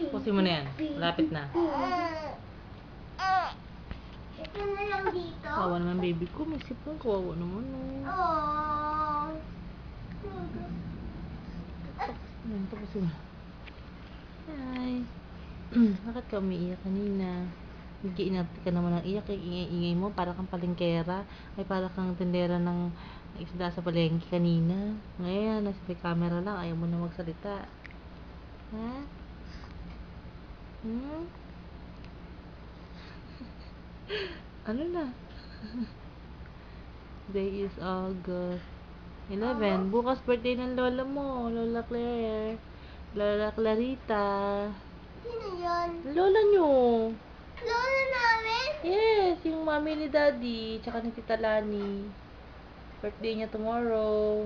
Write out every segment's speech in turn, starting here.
Pusin mo na yan. Lapit na. Ito na lang dito. Kawawa naman baby ko. May sipon. Kawawa naman. Oh. Ayan, tapusin mo. Hi. Bakit ka umiiyak kanina? Nag-iinarte ka naman ng iyak. Ingay-ingay mo. Para kang palengkera. Ay, para kang tindera ng isda sa palengke kanina. Ngayon, nasa may camera lang. Ayaw mo na magsalita. Ha? Hmm? Ano na? Day is August 11. Bukas birthday ng lola mo. Lola Claire. Lola Clarita. Sino yun? Lola nyo. Lola namin? Yes, yung mami ni daddy. Tsaka ni Tita Lani. Birthday niya tomorrow.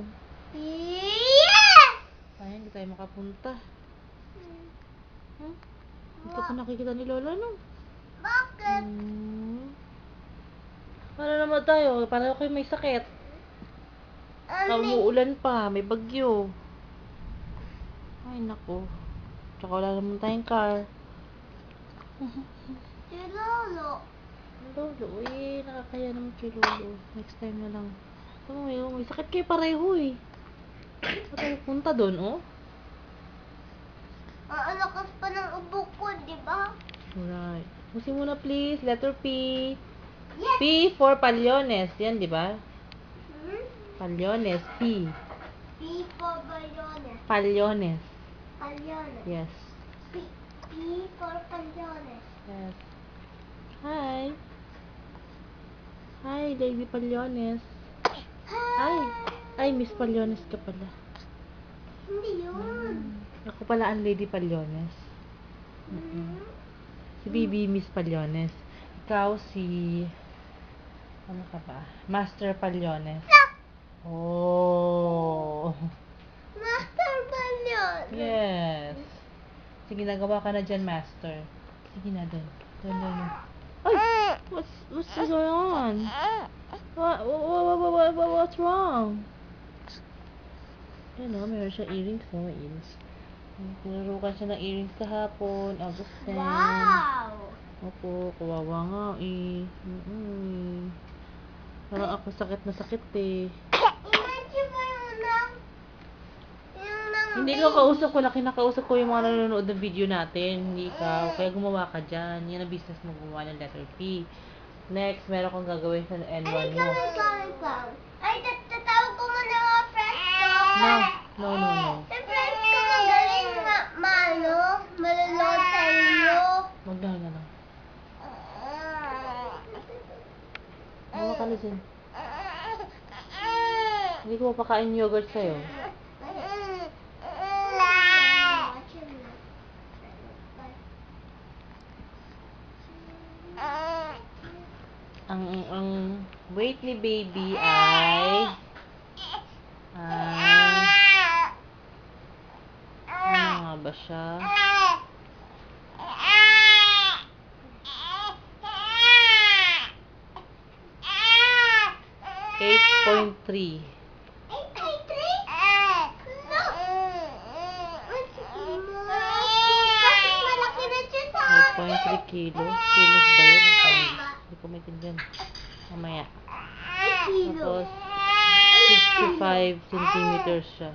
Yes! Ayun, hindi tayo makapunta. Hindi ka pa nakikita ni lola, no? Bakit? Ano naman tayo? Para kayo may sakit. Umuulan pa, may bagyo. Ay, nako. Tsaka wala naman tayong car. Si Lolo. Lolo, nakakaya naman kay Lolo. Next time na lang. May sakit kayo pareho eh. Saan tayo punta doon, oh? Ang lakas pa ng ubo ko, di ba? Alright. Pusin muna please. Letter P. Yes! P for Palyones. Yan, di ba? Hmm? Palyones. P. P for Balyones. Palyones. Balyones. Yes. P for Balyones. Yes. Hi. Hi, Lady Palyones. Ay, Miss Palyones ka pala. Hindi yun. Ako pala ang Lady Palyones. Si Bibi Miss Palyones. Ikaw si... Ano ka ba? Master Palyones. Oh. Master Balyones. Yes. Sige, nagawa ka na dyan, Master. Sige na, doon. Doon. Ay! What's going on? What's wrong? Yan o, meron siya earrings. Oh, may earrings. Pinarukan siya ng earrings kahapon. August 10. Wow! Opo, kawawa nga eh. Parang ako sakit na sakit eh. Imagine mo Hindi ko kausap ko na kinakausap ko yung mga nanonood ng video natin. Hindi ikaw. Kaya gumawa ka dyan. Yan ang business mo, gumawa ng letter P. Next, meron kang gagawin sa N1 mo. Ay, tatawag ko muna mga friends ko. No. Sa friends ko magaling malulod sa iyo. Magdahal na lang. Hawa ka na dyan. Hindi ko mapakain yogurt sa'yo. Ang weight ni baby ay ano nga ba siya? 8.3. 8.3 kilo. Kilos ba yun? Ang pangit. Hindi ko maintindihan. Mamaya. Tapos, 65 centimeters siya.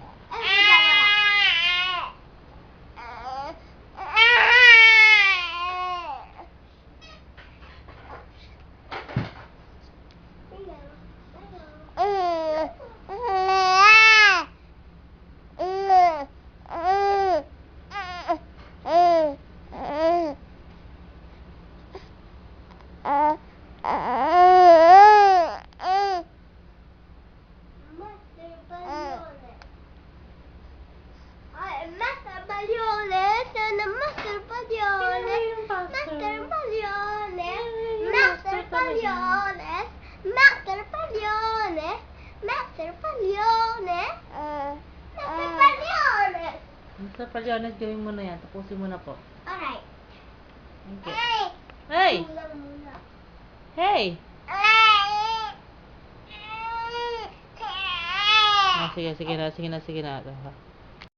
Sa Palyones, gawin mo na yan. Tapusin mo na po. Alright. Okay. Ay! Hey! Mula. Hey! Ay! Ah, sige na.